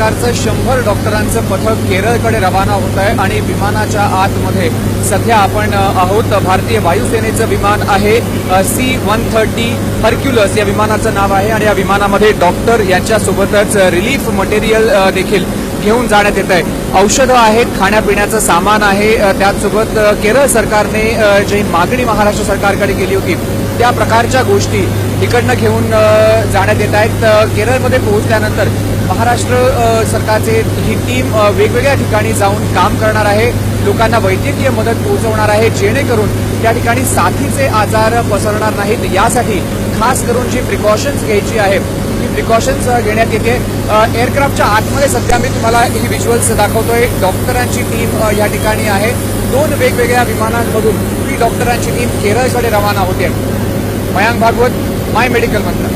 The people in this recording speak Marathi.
सरकारचं 100 डॉक्टरांचं पथक केरळकडे रवाना होत आहे आणि विमानाच्या आतमध्ये सध्या आपण आहोत. भारतीय वायुसेनेचं विमान आहे C-130 हर्क्युलस या विमानाचं नाव आहे आणि या विमानामध्ये डॉक्टर यांच्यासोबतच रिलीफ मटेरियल देखील घेऊन जाण्यात येत आहे. औषधं आहेत, खाण्यापिण्याचं सामान आहे. त्याचसोबत केरळ सरकारने जी मागणी महाराष्ट्र सरकारकडे केली होती त्या प्रकारच्या गोष्टी इकडनं घेऊन जाण्यात येत आहेत. केरळमध्ये पोहोचल्यानंतर महाराष्ट्र सरकारचे ही टीम वेगवेगळ्या ठिकाणी जाऊन काम करणार आहे, लोकांना वैद्यकीय मदत पोहोचवणार आहे, जेणेकरून त्या ठिकाणी साथीचे आजार पसरणार नाहीत. यासाठी खास करून जी प्रिकॉशन्स घ्यायची आहे ही प्रिकॉशन्स घेण्यात येते. एअरक्राफ्टच्या आतमध्ये सध्या मी तुम्हाला ही व्हिज्युअल्स दाखवतोय. डॉक्टरांची टीम या ठिकाणी आहे. 2 वेगवेगळ्या विमानांमधून ही डॉक्टरांची टीम केरळकडे रवाना होते. मयांक भागवत, माय मेडिकल मंत्र.